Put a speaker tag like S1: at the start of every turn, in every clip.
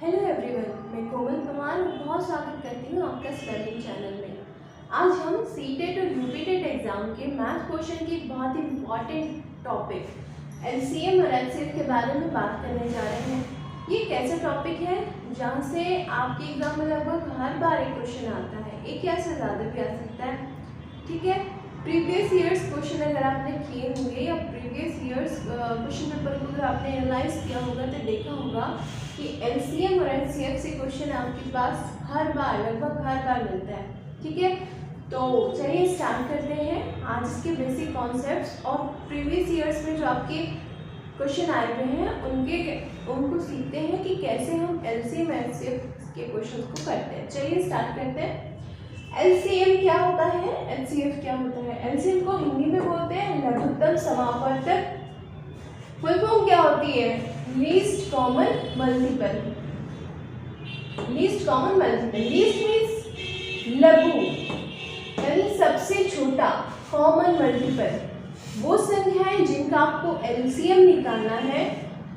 S1: Hello everyone, मैं कोमल कुमार बहुत स्वागत करती हूँ आपका लर्निंग चैनल में। आज हम सीटेट और यूपीटेट एग्जाम के मैथ क्वेश्चन की बहुत ही इम्पॉर्टेंट टॉपिक एलसीएम और एचसीएफ के बारे में बात करने जा रहे हैं। ये एक ऐसा टॉपिक है जहाँ से आपके एग्जाम में लगभग हर बार एक क्वेश्चन आता है, एक या से ज़्यादा भी आ सकता है। ठीक है, प्रीवियस ईयर्स क्वेश्चन अगर आपने किए होंगे या प्रीवियस ईयर्स क्वेश्चन पेपर को अगर आपने एनालाइज किया होगा तो देखा होगा कि एलसीएम और एचसीएफ से क्वेश्चन आपके पास हर बार लगभग हर बार मिलता है। ठीक है, तो चलिए स्टार्ट करते हैं आज इसके बेसिक कॉन्सेप्ट्स और प्रीवियस ईयर्स में जो आपके क्वेश्चन आए हुए हैं उनको सीखते हैं कि कैसे हम एलसीएम एचसीएफ के क्वेश्चन को करते हैं। चलिए स्टार्ट करते हैं। एलसीएम क्या होता है, एचसीएफ क्या होता है? एलसीएम को हिंदी में बोलते हैं लघुत्तम समापवर्तक। फुल फॉर्म क्या होती है? Least common multiple. Least common multiple, least means लघु यानी सबसे छोटा, कॉमन मल्टीपल वो संख्याएं जिनका आपको एलसीएम निकालना है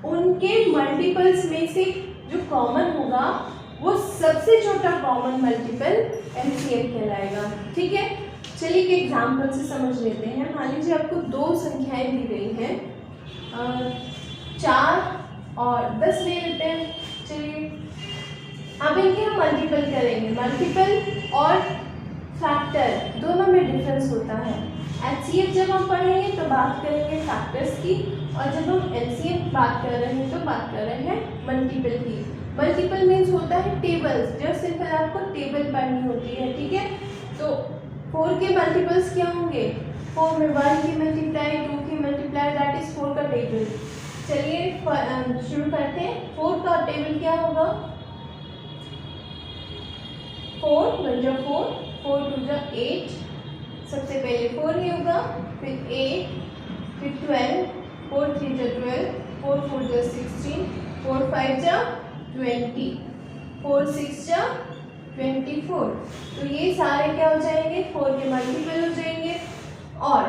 S1: उनके मल्टीपल्स में से जो कॉमन होगा वो सबसे छोटा कॉमन मल्टीपल एलसीएम कहलाएगा। ठीक है, चलिए एक एग्जाम्पल से समझ लेते हैं। मान लीजिए आपको दो संख्याएं दी गई हैं, 4 और 10 ले लेते हैं। चलिए अब इनके हम मल्टीपल करेंगे। मल्टीपल और फैक्टर दोनों में डिफरेंस होता है। एचसीएफ जब हम पढ़ेंगे तो बात करेंगे फैक्टर्स की, और जब हम एलसीएम बात कर रहे हैं तो बात कर रहे हैं मल्टीपल की। मल्टीपल मीन्स होता है टेबल्स, जब सिंपल आपको टेबल पढ़नी होती है। ठीक है, तो 4 के मल्टीपल्स क्या होंगे? 4 में 1 की मल्टीप्लाई, 2 की मल्टीप्लाई, दैट इज 4 का टेबल। चलिए शुरू करते हैं। 4 का टेबल क्या होगा? 4 1 जा 4, 4 2 जा 8, सबसे पहले 4 ही होगा, फिर 8, फिर 12, 4 3 जा 12, 4 4 जा 16, 4 5 जा 20, 4 6 जा 24। तो ये सारे क्या हो जाएंगे? 4 के मल्टीपल हो जाएंगे। और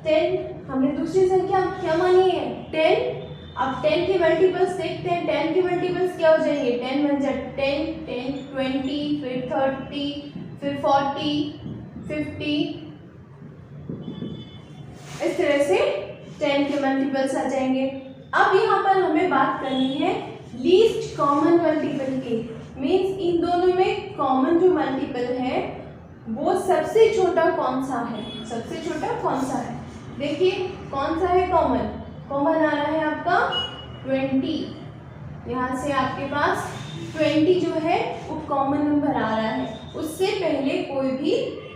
S1: 10 हमने दूसरी संख्या क्या मानी है? 10। अब 10 के मल्टीपल्स देखते हैं। 10 के मल्टीपल्स क्या हो जाएंगे? 10 1 जा 10, 10 20, फिर 30, फिर 40, 50, इस तरह से 10 के मल्टीपल्स आ जाएंगे। अब यहाँ पर हमें बात करनी है लीस्ट कॉमन मल्टीपल की। मीन्स इन दोनों में कॉमन जो मल्टीपल है वो सबसे छोटा कौन सा है? सबसे छोटा कौन सा है? देखिए कौन सा है कॉमन? कॉमन आ रहा है आपका 20। यहाँ से आपके पास 20 जो है वो कॉमन नंबर आ रहा है, उससे पहले कोई भी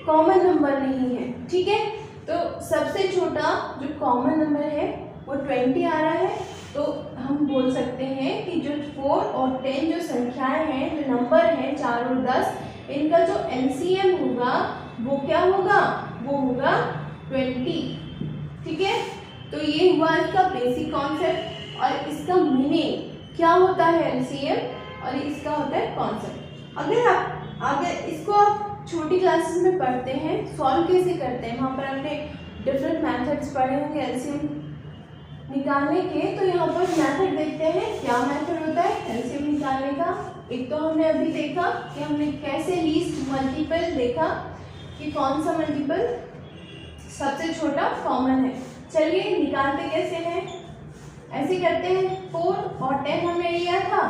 S1: कॉमन नंबर नहीं है। ठीक है, तो सबसे छोटा जो कॉमन नंबर है वो 20 आ रहा है। तो हम बोल सकते हैं कि जो 4 और 10 जो संख्याएं हैं, जो नंबर हैं 4 और 10, इनका जो एलसीएम होगा वो क्या होगा? वो होगा 20। ठीक है, तो ये हुआ इसका बेसिक कॉन्सेप्ट और इसका मीनिंग क्या होता है एलसीएम और इसका होता है कॉन्सेप्ट। अगर इसको आप छोटी क्लासेस में पढ़ते हैं, सॉल्व कैसे करते हैं, वहाँ पर आपने डिफरेंट मेथड्स पढ़े होंगे एलसीएम निकालने के। तो यहाँ पर मेथड देखते हैं, क्या मेथड होता है एलसीएम निकालने का। एक तो हमने अभी देखा कि हमने कैसे लीस्ट मल्टीपल देखा कि कौन सा मल्टीपल सबसे छोटा कॉमन है। चलिए निकालते कैसे हैं, ऐसे करते हैं। 4 और 10 हमने लिया था,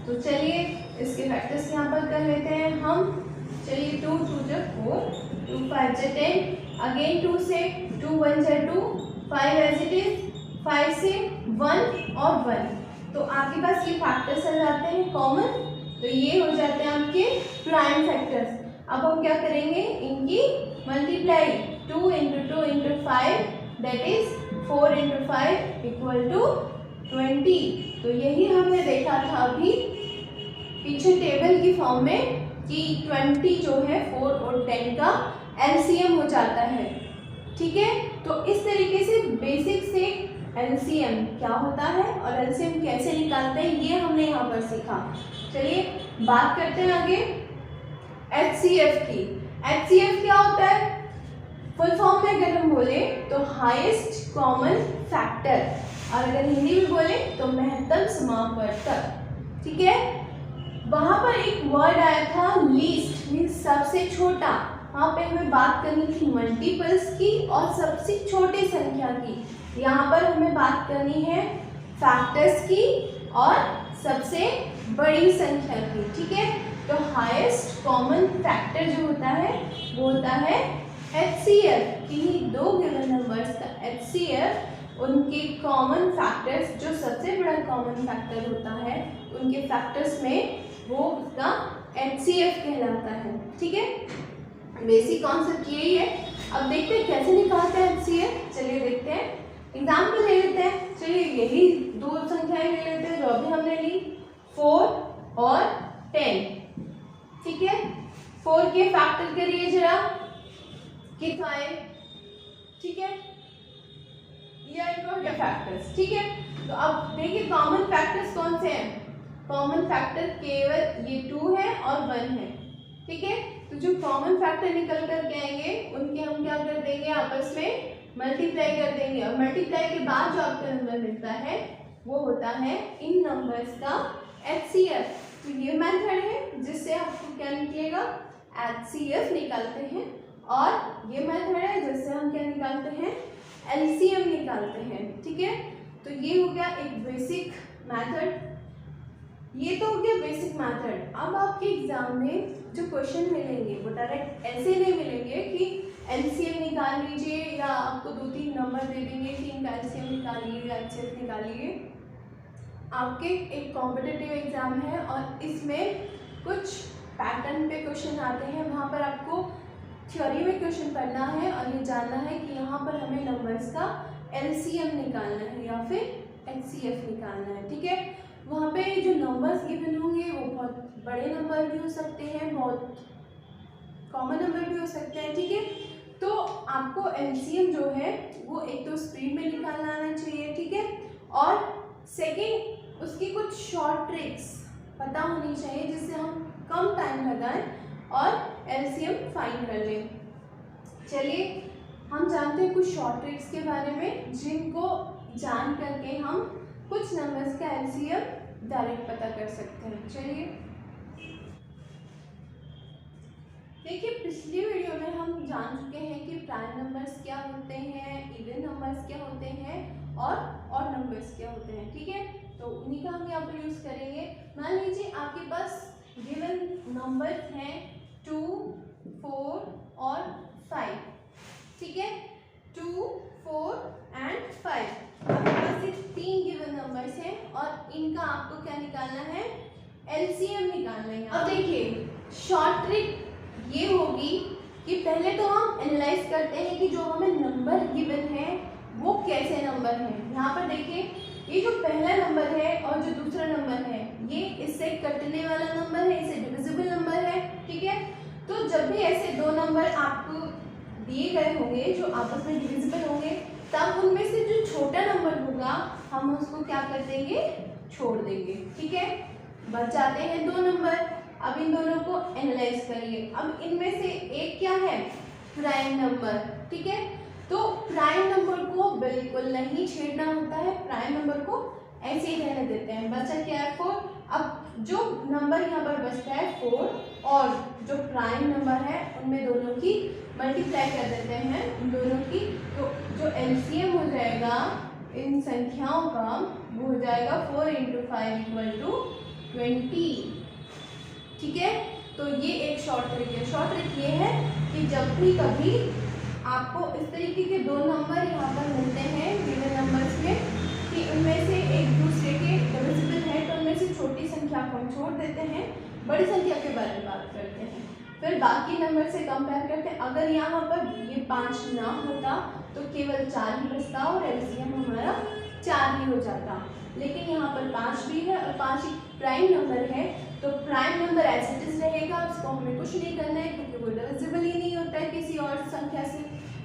S1: तो चलिए इसके फैक्टर्स यहाँ पर कर लेते हैं हम। चलिए 2 2 जा 4, 2 5 जा 10, अगेन 2 से 2 1 जा 2, 5 एज इट इज, 5 से 1 और 1, तो आपके पास ये फैक्टर्स आ जाते हैं कॉमन। तो ये हो जाते हैं आपके प्राइम फैक्टर्स। अब हम क्या करेंगे? इनकी multiply. 2 × 2 × 5 that is 4 × 5 equal to 20। तो यही हमने देखा था अभी पीछे टेबल की फॉर्म में कि 20 जो है 4 और 10 का एलसीएम हो जाता है। ठीक है, तो इस तरीके से बेसिक से एलसीएम क्या होता है और एलसीएम कैसे निकालते हैं ये हमने यहाँ पर सीखा। चलिए बात करते हैं आगे एचसीएफ की। एचसीएफ क्या होता है? फुल फॉर्म में अगर हम बोले तो हाईएस्ट कॉमन फैक्टर, और अगर हिंदी में बोले तो महत्तम समापवर्तक। ठीक है, वहाँ पर एक वर्ड आया था लीस्ट, मीन्स सबसे छोटा। वहाँ पे हमें बात करनी थी मल्टीपल्स की और सबसे छोटी संख्या की। यहाँ पर हमें बात करनी है फैक्टर्स की और सबसे बड़ी संख्या की, ठीक है। तो हाईएस्ट कॉमन फैक्टर जो होता है वो होता है HCF, किन्हीं दो गिवन नंबर्स का HCF उनके कॉमन फैक्टर्स, जो सबसे बड़ा कॉमन फैक्टर होता है उनके फैक्टर्स में, वो उसका HCF कहलाता है, ठीक है। बेसिक कॉन्सेप्ट यही है। अब देखते हैं कैसे निकालते हैं HCF। चलिए देखते हैं, एग्जाम्पल ले लेते हैं। चलिए यही दो संख्याएं ले लेते हैं जो अभी हमने ली, 4 और 10, ठीक है। 4 के फैक्टर करिए जरा, कि 5, ठीक है, या इनके फैक्टर्स, ठीक है। तो अब देखिए कॉमन फैक्टर्स कौन से हैं। कॉमन फैक्टर केवल ये 2 है और 1 है, ठीक है। तो जो कॉमन फैक्टर निकल कर के आएंगे उनके हम क्या कर देंगे, आपस में मल्टीप्लाई कर देंगे, और मल्टीप्लाई के बाद जो आपका नंबर मिलता है वो होता है इन नंबर्स का HCF। तो ये मेथड है जिससे आपको क्या निकलेगा, HCF निकालते हैं, और ये मेथड है जिससे हम क्या निकालते हैं, LCM निकालते हैं, ठीक है। तो ये हो गया एक बेसिक मेथड, ये तो हो गया बेसिक मेथड। अब आपके एग्जाम में जो क्वेश्चन मिलेंगे वो डायरेक्ट ऐसे नहीं मिलेंगे कि LCM निकाल लीजिए, या आपको 2-3 नंबर दे देंगे कि इनका LCM निकालिए या HCF निकालिए। आपके एक कॉम्पिटिटिव एग्जाम है और इसमें कुछ पैटर्न पे क्वेश्चन आते हैं, वहाँ पर आपको थ्योरी में क्वेश्चन पढ़ना है और ये जानना है कि यहाँ पर हमें नंबर्स का LCM निकालना है या फिर HCF निकालना है, ठीक है। वहाँ पे जो नंबर्स गिवन होंगे वो बहुत बड़े नंबर भी हो सकते हैं, बहुत कॉमन नंबर भी हो सकते हैं, ठीक है। तो आपको LCM जो है वो एक तो स्पीड में निकालना आना चाहिए, ठीक है, और सेकेंड उसकी कुछ शॉर्ट ट्रिक्स पता होनी चाहिए जिससे हम कम टाइम लगाएं और LCM फाइंड कर लें। चलिए हम जानते हैं कुछ शॉर्ट ट्रिक्स के बारे में, जिनको जान करके हम कुछ नंबर्स का LCM डायरेक्ट पता कर सकते हैं। चलिए देखिए, पिछली वीडियो में हम जान चुके हैं कि प्राइम नंबर्स क्या होते हैं, इवन नंबर्स क्या होते हैं और ऑड नंबर्स क्या होते हैं, ठीक है। तो उन्हीं का हम यहाँ पर यूज़ करेंगे। मान लीजिए आपके पास गिवन नंबर्स हैं 2, 4 और 5, ठीक है, 2, 4 एंड 5। आपके पास ये 3 गिवन नंबर्स हैं और इनका आपको क्या निकालना है, LCM निकालना है। अब देखिए शॉर्ट ट्रिक ये होगी कि पहले तो हम एनालाइज करते हैं कि जो हमें नंबर गिवन है वो कैसे नंबर है। यहाँ पर देखिए ये जो पहला नंबर है और जो दूसरा नंबर है ये इससे कटने वाला नंबर है, इससे डिविजिबल नंबर है, ठीक है। तो जब भी ऐसे दो नंबर आपको दिए गए होंगे जो आपस में डिविजिबल होंगे, तब उनमें से जो छोटा नंबर होगा हम उसको क्या कर देंगे, छोड़ देंगे, ठीक है। बच जाते हैं 2 नंबर। अब इन दोनों को एनालाइज करिए। अब इनमें से एक क्या है, प्राइम नंबर, ठीक है। तो प्राइम नंबर को बिल्कुल नहीं छेड़ना होता है, प्राइम नंबर को ऐसे ही रहने देते हैं। बचा क्या है, 4। अब जो नंबर यहाँ पर बचता है 4 और जो प्राइम नंबर है उनमें दोनों की मल्टीप्लाई कर देते हैं, उन दोनों की। तो जो LCM हो जाएगा इन संख्याओं का वो हो जाएगा 4 × 5 = 20, ठीक है। तो ये एक शॉर्ट ट्रिक है। शॉर्ट ट्रिक ये है कि जब भी कभी आपको इस तरीके के 2 नंबर यहाँ पर मिलते हैं गिवन नंबर्स में कि उनमें से एक दूसरे के डिविजिबल है, तो उनमें से छोटी संख्या को हम छोड़ देते हैं, बड़ी संख्या के बारे में बात करते हैं, फिर बाकी नंबर से कंपेयर करते हैं। अगर यहाँ पर ये 5 ना होता तो केवल 4 ही बचता और LCM हमारा 4 ही हो जाता। लेकिन यहाँ पर 5 भी है और 5 एक प्राइम नंबर है, तो prime number as it is रहेगा, उसको हमें कुछ नहीं करना है क्योंकि वो डिविजिबल ही नहीं होता है किसी और संख्या से।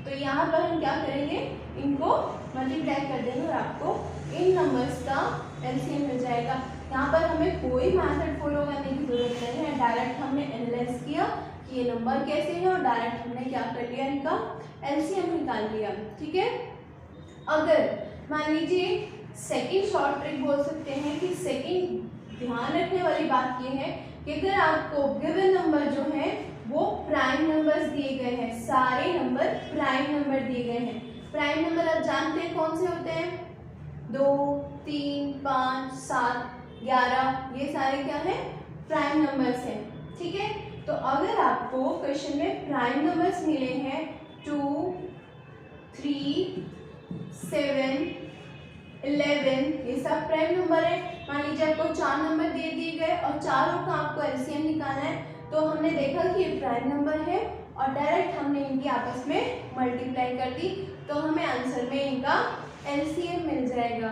S1: तो यहाँ पर हम क्या करेंगे, इनको मल्टीप्लाई कर देंगे और आपको इन नंबर्स का LCM मिल जाएगा। यहाँ पर हमें कोई मेथड फॉलो करने की जरूरत नहीं है, डायरेक्ट हमने एनालाइज किया कि ये नंबर कैसे है और डायरेक्ट हमने क्या कर लिया, इनका LCM निकाल लिया, ठीक है। अगर मान लीजिए सेकेंड शॉर्ट ट्रिक बोल सकते हैं कि सेकेंड ध्यान रखने वाली बात यह है कि अगर आपको गिवन नंबर जो है वो प्राइम नंबर्स दिए गए हैं, सारे नंबर प्राइम नंबर दिए गए हैं। प्राइम नंबर आप जानते हैं कौन से होते हैं, 2, 3, 5, 7, 11, ये सारे क्या है, प्राइम नंबर्स हैं। ठीक है, तो अगर आपको क्वेश्चन में प्राइम नंबर्स मिले हैं 2, 3, 7, 11, ये सब प्राइम नंबर है। मान लीजिए आपको 4 नंबर दे दिए गए और चारों का आपको एलसीएम निकालना है, तो हमने देखा कि ये प्राइम नंबर है और डायरेक्ट हमने इनकी आपस में मल्टीप्लाई कर दी, तो हमें आंसर में इनका एलसीएम मिल जाएगा।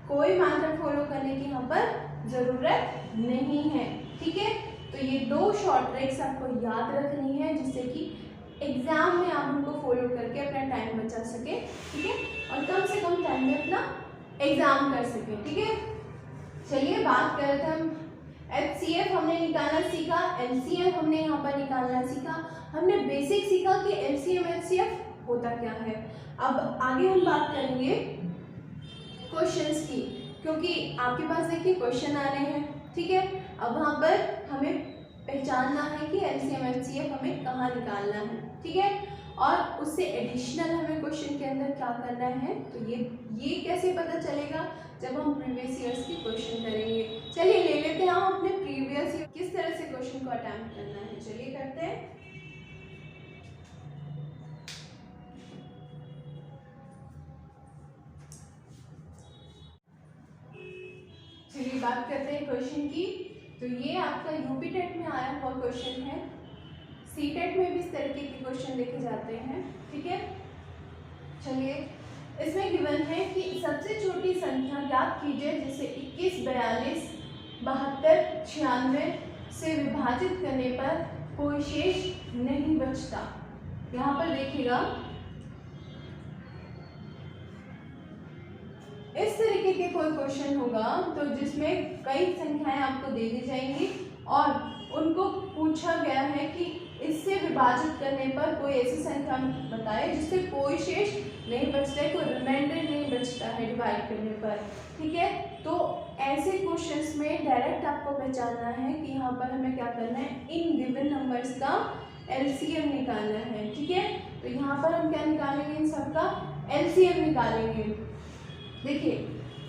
S1: कोई मेथड फॉलो करने की यहाँ पर ज़रूरत नहीं है। ठीक है, तो ये 2 शॉर्ट ट्रिक्स आपको याद रखनी है जिससे कि एग्जाम में आप उनको फॉलो करके अपना टाइम बचा सके। ठीक है, और कम से कम टाइम में अपना एग्जाम कर सके। ठीक है, चलिए बात कर रहे थे हम एचसीएफ हमने निकालना सीखा, एलसीएम हमने यहाँ पर निकालना सीखा, हमने बेसिक सीखा कि एलसीएम एचसीएफ होता क्या है। अब आगे हम बात करेंगे क्वेश्चंस की, क्योंकि आपके पास देखिए क्वेश्चन आ रहे हैं। ठीक है, अब वहाँ पर हमें पहचानना है कि एलसीएम एचसीएफ हमें कहाँ निकालना है। ठीक है, और उससे एडिशनल हमें क्वेश्चन के अंदर क्या करना है, तो ये कैसे पता चलेगा, जब हम प्रीवियस ईयर्स की क्वेश्चन करेंगे। चलिए ले लेते हैं हम अपने प्रीवियस ईयर किस तरह से क्वेश्चन को अटेम्प्ट करना है, चलिए करते हैं। चलिए बात करते हैं क्वेश्चन की। तो ये आपका यूपी टेट में आया हुआ क्वेश्चन है, सी टेट में भी इस तरीके के क्वेश्चन देखे जाते हैं। ठीक है, चलिए इसमें गिवन है कि सबसे छोटी संख्या ज्ञात कीजिए जिसे 21, 42, 72, 96 से विभाजित करने पर कोई शेष नहीं बचता। यहाँ पर देखिएगा इस तरीके के कोई क्वेश्चन होगा तो जिसमें कई संख्याएं आपको दे दी जाएंगी और उनको पूछा गया है कि इससे विभाजित करने पर कोई ऐसी संख्या बताए जिससे कोई शेष नहीं बचता है, कोई रिमाइंडर नहीं बचता है डिवाइड करने पर। ठीक है, तो ऐसे क्वेश्चंस में डायरेक्ट आपको पहचानना है कि यहाँ पर हमें क्या करना है, इन गिवन नंबर्स का एलसीएम निकालना है। ठीक है, तो यहाँ पर हम क्या निकालेंगे, इन सबका एलसीएम निकालेंगे। देखिए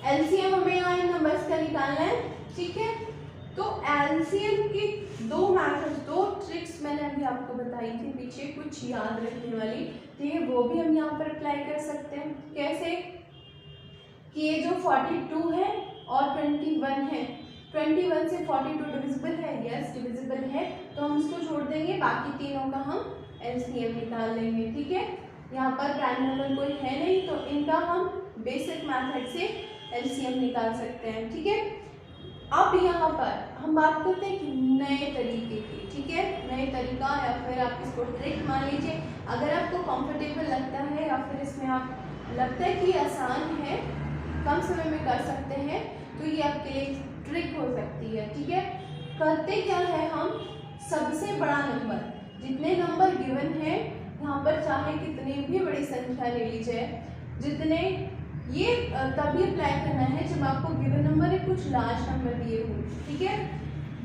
S1: एलसीएम हमें यहाँ इन नंबर्स का निकालना है। ठीक है, तो एलसीएम की 2 मेथड्स, 2 ट्रिक्स मैंने अभी आपको बताई थी पीछे कुछ याद रखने वाली, ठीक है, वो भी हम यहाँ पर अप्लाई कर सकते हैं। कैसे कि ये जो 42 है और 21 है, 21 से 42 डिविजिबल है, यस डिविजिबल है, तो हम इसको छोड़ देंगे, बाकी तीनों का हम एलसीएम निकाल लेंगे। ठीक है, यहाँ पर प्राइम नंबर कोई है नहीं तो इनका हम बेसिक मेथड से एलसीएम निकाल सकते हैं। ठीक है, अब यहाँ पर हम बात करते हैं कि नए तरीके की। ठीक है, नए तरीका या फिर आप इसको ट्रिक मान लीजिए, अगर आपको कंफर्टेबल लगता है या फिर इसमें आप लगता है कि आसान है, कम समय में कर सकते हैं, तो ये आपके लिए ट्रिक हो सकती है। ठीक है, करते क्या है, हम सबसे बड़ा नंबर, जितने नंबर गिवन है यहाँ पर चाहे कितनी भी बड़ी संख्या ले लीजिए, जितने, ये तभी अप्लाई करना है जब आपको गिवन नंबर एक कुछ लार्ज नंबर दिए हो। ठीक है,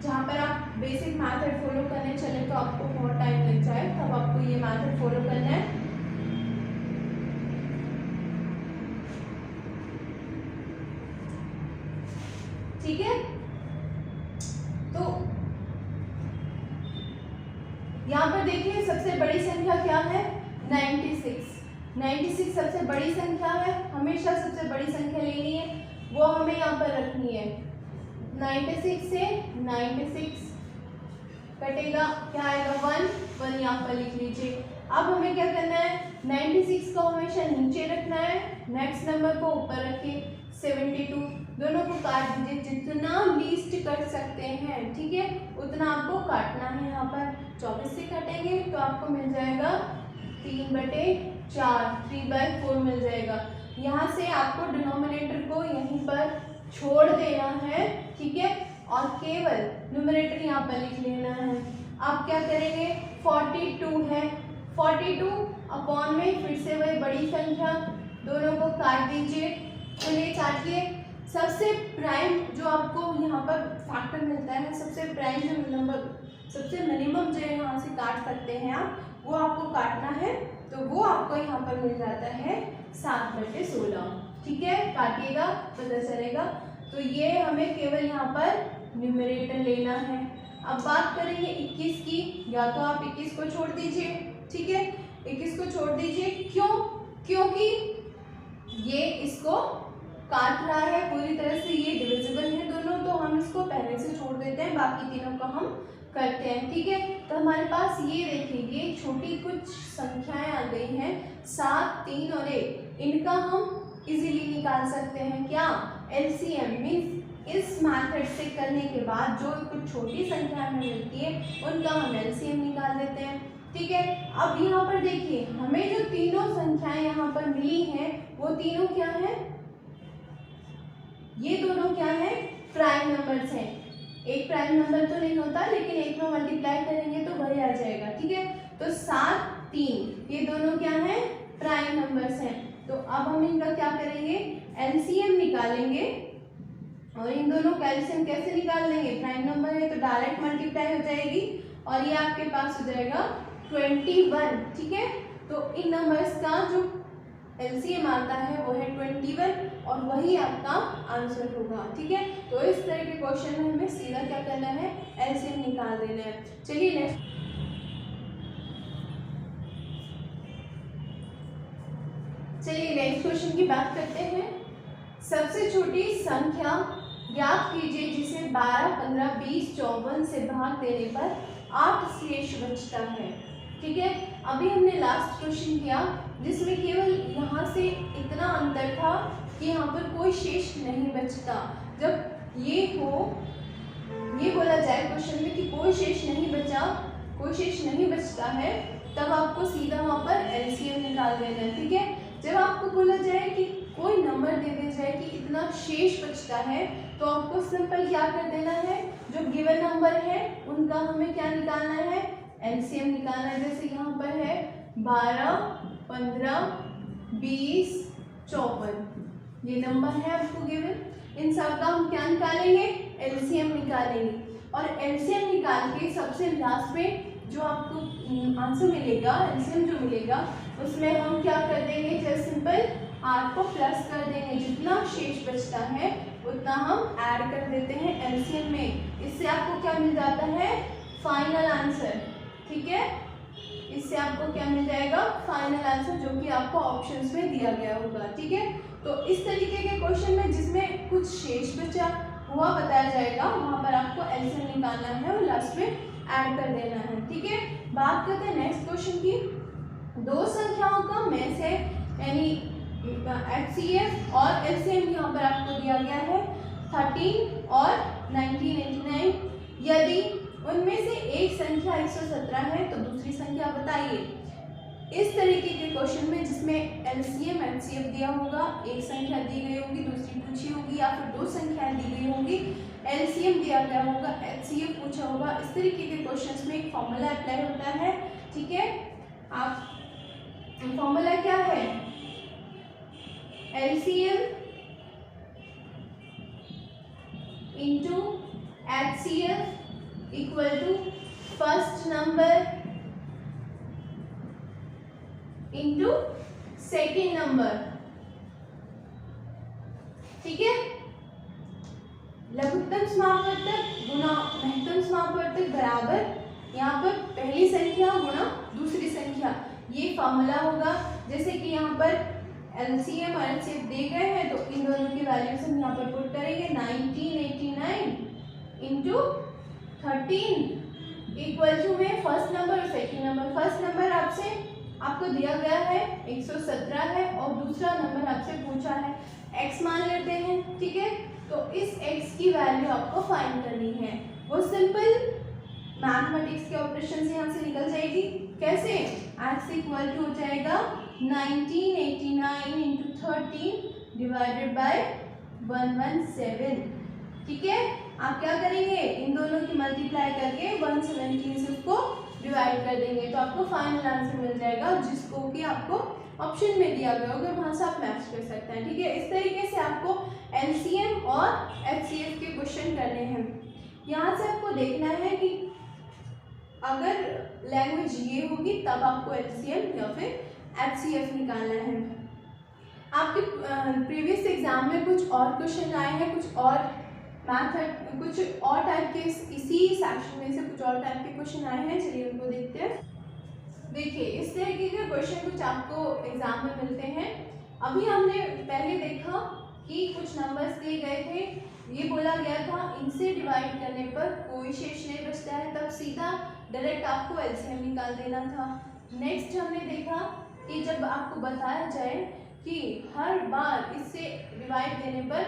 S1: जहाँ पर आप बेसिक मेथड फॉलो करने चले तो आपको बहुत टाइम लग जाए, तब आपको ये मेथड फॉलो करना है। ठीक है, तो यहाँ पर देखिए सबसे बड़ी संख्या क्या है, 96। 96 सबसे बड़ी संख्या है, हमेशा सबसे बड़ी संख्या लेनी है, वो हमें यहाँ पर रखनी है। 96 से 96 कटेगा, क्या आएगा 1 यहाँ पर लिख लीजिए। अब हमें क्या करना है, 96 को हमेशा नीचे रखना है, नेक्स्ट नंबर को ऊपर रखिए, 72, दोनों को काट दीजिए, जितना लीस्ट कर सकते हैं, ठीक है, उतना आपको काटना है। यहाँ पर 24 से काटेंगे तो आपको मिल जाएगा 3/4, 3/4 मिल जाएगा। यहाँ से आपको डिनोमिनेटर को यहीं पर छोड़ देना है, ठीक है, और केवल न्यूमरेटर यहाँ पर लिख लेना है। आप क्या करेंगे, 42 है, 42 अपॉन में फिर से वही बड़ी संख्या, दोनों को काट दीजिए, चलिए काटिए, सबसे प्राइम जो आपको यहाँ पर फैक्टर मिलता है, सबसे प्राइम जो नंबर, सबसे मिनिमम जो यहाँ से काट सकते हैं आप, वो आपको काटना है। तो वो आपको यहाँ पर मिल जाता है 7/16। ठीक है, काटिएगा पता चलेगा। तो ये हमें केवल यहाँ पर न्यूमरेटर लेना है। अब बात करेंगे 21 की। या तो आप 21 को छोड़ दीजिए, ठीक है, 21 को छोड़ दीजिए। क्यों? क्योंकि ये इसको काट रहा है पूरी तरह से, ये डिविजिबल है दोनों, तो हम इसको पहले से छोड़ देते हैं, बाकी तीनों का हम करते हैं। ठीक है, तो हमारे पास ये देखिए, ये छोटी कुछ संख्याएं आ गई हैं 7, 3 और 1। इनका हम इजीली निकाल सकते हैं। क्या? एलसीएम मीन्स इस मेथड से करने के बाद जो कुछ छोटी संख्या हमें मिलती है उनका हम एलसीएम निकाल देते हैं। ठीक है, अब यहाँ पर देखिए, हमें जो तीनों संख्याएं यहाँ पर मिली हैं वो तीनों क्या है? ये दोनों क्या है? प्राइम नंबर्स हैं। एक प्राइम नंबर तो नहीं होता, लेकिन एक में मल्टीप्लाई करेंगे तो वही आ जाएगा। ठीक है, तो 7, 3 ये दोनों क्या है? प्राइम नंबर्स हैं। तो अब हम इनका क्या करेंगे? एलसीएम निकालेंगे। और इन दोनों का एलसीएम कैसे निकाल लेंगे? प्राइम नंबर है तो डायरेक्ट मल्टीप्लाई हो जाएगी और ये आपके पास हो जाएगा 21। ठीक है, तो इन नंबर्स का जो एलसीएम आता है वो है 21 और वही आपका आंसर होगा। ठीक है, तो इस तरह के क्वेश्चन में हमें सीधा क्या करना है? एलसीएम निकाल देना है। चलिए नेक्स्ट क्वेश्चन की बात करते हैं। सबसे छोटी संख्या ज्ञात कीजिए जिसे 12, 15, 20, 54 से भाग देने पर 8 शेष बचता है। ठीक है, अभी हमने लास्ट क्वेश्चन किया जिसमें केवल यहाँ से इतना अंतर था कि यहाँ पर कोई शेष नहीं बचता। जब ये हो, ये बोला जाए क्वेश्चन में कि कोई शेष नहीं बचा, कोई शेष नहीं बचता है, तब आपको सीधा वहाँ पर एलसीएम निकाल देना है। ठीक है, जब आपको बोला जाए कि कोई नंबर दे दिया जाए कि इतना शेष बचता है, तो आपको सिंपल क्या कर देना है? जो गिवन नंबर है उनका हमें क्या निकालना है? एलसीएम निकालना है। जैसे यहाँ पर है 12, 15, 20, 54 ये नंबर है आपको गिवन। इन सब का हम क्या निकालेंगे? एलसीएम निकालेंगे। और एलसीएम निकाल के सबसे लास्ट में जो आपको आंसर मिलेगा, एलसीएम जो मिलेगा, उसमें हम क्या कर देंगे? जस्ट सिंपल 8 को प्लस कर देंगे। जितना शेष बचता है उतना हम ऐड कर देते हैं एलसीएम में। इससे आपको क्या मिल जाता है? Final answer. ठीक है, इससे आपको क्या मिल जाएगा? फाइनल आंसर, जो कि आपको ऑप्शंस में दिया गया होगा। ठीक है, तो इस तरीके के क्वेश्चन में जिसमें कुछ शेष बचा हुआ बताया जाएगा, वहां पर आपको एलसीएम निकालना है और लास्ट में ऐड कर देना है। ठीक है, बात करते हैं नेक्स्ट क्वेश्चन की। दो संख्याओं का में से यानी एचसीएफ और एलसीएम यहाँ पर आपको दिया गया है 13 और 1989। यदि उनमें से एक संख्या 117 है तो दूसरी संख्या बताइए। इस तरीके के क्वेश्चन में जिसमें एलसीएम एचसीएफ दिया होगा, एक संख्या दी गई होगी, दूसरी पूछी होगी, या फिर दो संख्याएं दी गई होंगी, एलसीएम दिया गया होगा, एचसीएफ पूछा होगा, इस तरीके के क्वेश्चंस में एक फॉर्मूला अप्लाई होता है। ठीक है, आप फॉर्मूला क्या है? LCM into HCF equal to first number into second number. ठीक है, लघुत्तम समापवर्तक गुणा महत्तम समापवर्तक बराबर यहाँ पर पहली संख्या गुणा दूसरी संख्या, ये फॉर्मूला होगा। जैसे कि यहाँ पर एलसीएम और एचसीएफ दे गए हैं तो इन दोनों की वैल्यूज हम यहाँ पर पुट करेंगे। 1989 इंटू 13 इक्वल टू में फर्स्ट नंबर और सेकेंड नंबर। फर्स्ट नंबर आपको दिया गया है 117 है और दूसरा नंबर आपसे पूछा है x मान लेते हैं। ठीक है, तो इस x की वैल्यू आपको फाइंड करनी है। वो सिंपल मैथमेटिक्स के ऑपरेशन से यहाँ से निकल जाएगी। कैसे? x इक्वल टू हो जाएगा 1989 इंटू 13 डिवाइडेड बाय 117। ठीक है, आप क्या करेंगे? इन दोनों की मल्टीप्लाई करके 117 से उसको डिवाइड कर देंगे तो आपको फाइनल आंसर मिल जाएगा, जिसको कि आपको ऑप्शन में दिया गया होगा, वहां से आप मैच कर सकते हैं। ठीक है, इस तरीके से आपको एलसीएम और एचसीएफ के क्वेश्चन करने हैं। यहाँ से आपको देखना है कि अगर लैंग्वेज ये होगी तब आपको एलसीएम या फिर एचसीएफ निकालना है। आपके प्रीवियस एग्जाम में कुछ और क्वेश्चन आए हैं, कुछ और मैथड, कुछ और टाइप के, इसी सेक्शन में से कुछ और टाइप के क्वेश्चन आए हैं। चलिए उनको देखते हैं। देखिए इस तरीके के क्वेश्चन कुछ आपको एग्जाम में मिलते हैं। अभी हमने पहले देखा कि कुछ नंबर्स दिए गए थे, ये बोला गया था इनसे डिवाइड करने पर कोई शेष नहीं बचता है, तब सीधा डायरेक्ट आपको एलसीएम निकाल देना था। नेक्स्ट हमने देखा कि जब आपको बताया जाए कि हर बार इससे डिवाइड देने पर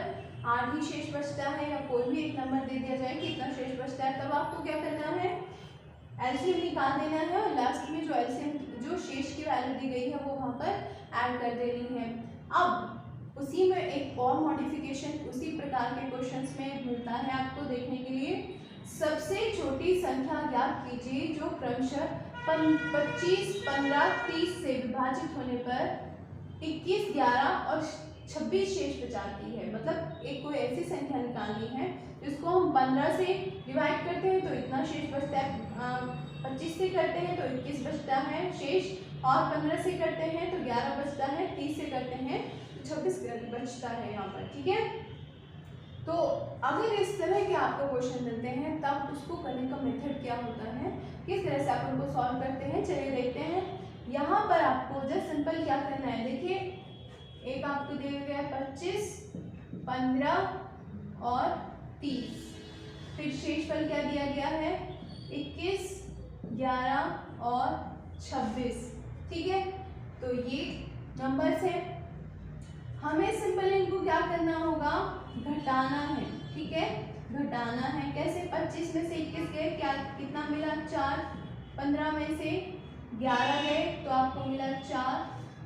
S1: 8 ही शेष बचता है, या कोई भी एक नंबर दे दिया जाए कि इतना शेष बचता है, तब आपको क्या करना है, एलसीएम निकाल देना है और लास्ट में जो एलसीएम जो शेष की वैल्यू दी गई है वो वहाँ पर ऐड कर देनी है। अब उसी में एक और मॉडिफिकेशन उसी प्रकार के क्वेश्चंस में मिलता है आपको देखने के लिए। सबसे छोटी संख्या ज्ञात कीजिए जो क्रमशः 25, 15, 30 से विभाजित होने पर 21, 11 और 26 शेष बचाती है। मतलब एक कोई ऐसी संख्या निकालनी है जिसको हम 15 से डिवाइड करते हैं तो इतना शेष बचता है, 25 से करते हैं तो 21 बचता है शेष, और 15 से करते हैं तो 11 बचता है, 30 से करते हैं तो 26 बचता है यहाँ पर। ठीक है, तो अगर इस तरह के आपको क्वेश्चन मिलते हैं तब उसको करने का मेथड क्या होता है, किस तरह से आप उनको सॉल्व करते हैं, चलिए देखते हैं। यहाँ पर आपको जस्ट सिंपल क्या करना है, देखिए एक आपको दिया गया है 25, 15 और 30, फिर शेषफल क्या दिया गया है 21, 11 और 26। ठीक है, तो ये नंबर्स हैं, हमें सिंपल इनको क्या करना होगा, घटाना है। ठीक है, घटाना है कैसे, 25 में से 21 गए, क्या कितना मिला 4, 15 में से 11 गए तो आपको मिला 4,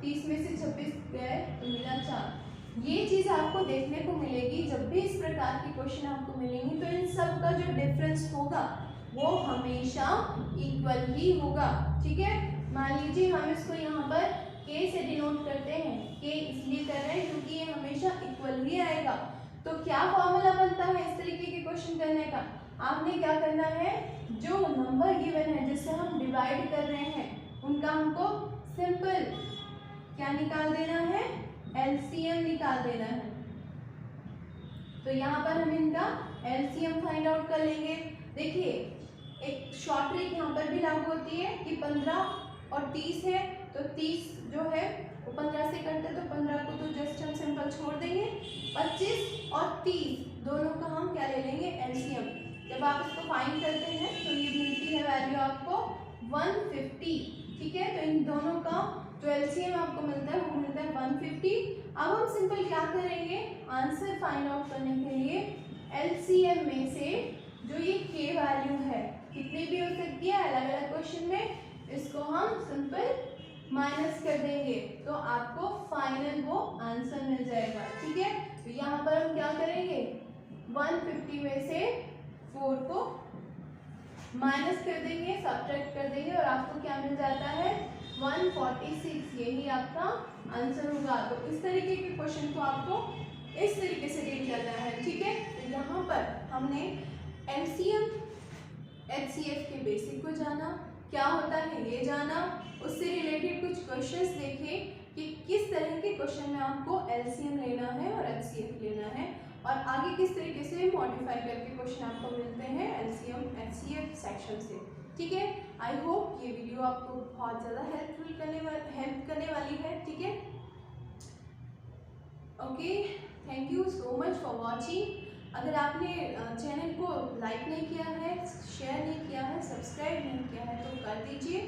S1: 30 में से 26 गए तो मिला 4। ये चीज़ आपको देखने को मिलेगी जब भी इस प्रकार की क्वेश्चन आपको मिलेंगी, तो इन सब का जो डिफरेंस होगा वो हमेशा इक्वल ही होगा। ठीक है, मान लीजिए हम इसको यहाँ पर k से डिनोट करते हैं, k इसलिए कर रहे हैं क्योंकि ये हमेशा इक्वल ही आएगा। तो क्या फॉर्मूला बनता है इस तरीके के क्वेश्चन करने का, आपने क्या करना है, जो नंबर गिवन है जिससे हम डिवाइड कर रहे हैं उनका हमको सिंपल क्या निकाल देना है, एलसीएम निकाल देना है। तो यहाँ पर हम इनका एलसीएम फाइंड आउट कर लेंगे। देखिए एक शॉर्ट ट्रिक यहाँ पर भी लागू होती है कि 15 और 30 है तो 30 जो है वो 15 से करते हैं तो 15 को तो जस्ट हम सिंपल छोड़ देंगे, 25 और 30 दोनों का हम क्या ले लेंगे, एलसीएम। जब आप इसको फाइंड करते हैं तो ये मिलती है वैल्यू आपको 150। ठीक है, तो इन दोनों का जो एलसीएम आपको मिलता है वो मिलता है 150। अब हम सिंपल क्या करेंगे, आंसर फाइंड आउट करने के लिए एलसीएम में से जो ये के वैल्यू है कितनी भी हो सकती है अलग अलग क्वेश्चन में, इसको हम सिंपल माइनस कर देंगे तो आपको फाइनल वो आंसर मिल जाएगा। ठीक है, तो यहाँ पर हम क्या करेंगे, 150 में से 4 को माइनस कर देंगे, सब्ट्रैक्ट कर देंगे और आपको क्या मिल जाता है 146, यही आपका आंसर होगा। तो इस तरीके के क्वेश्चन को आपको इस तरीके से डील करना है। ठीक है, तो यहाँ पर हमने एलसीएम एचसीएफ के बेसिक को जाना, क्या होता है ये जाना, उससे रिलेटेड कुछ क्वेश्चंस देखे कि किस तरह के क्वेश्चन में आपको एलसीएम लेना है और एचसीएफ लेना है, और आगे किस तरीके से मॉडिफाई करके क्वेश्चन आपको मिलते हैं एलसीएम एचसीएफ सेक्शन से। ठीक है, आई होप ये वीडियो आपको बहुत ज़्यादा हेल्प करने वाली है। ठीक है, okay, thank you so much for watching. अगर आपने चैनल को लाइक नहीं किया है, शेयर नहीं किया है, सब्सक्राइब नहीं किया है तो कर दीजिए।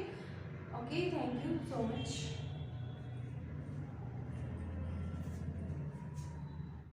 S1: Okay, thank you so much.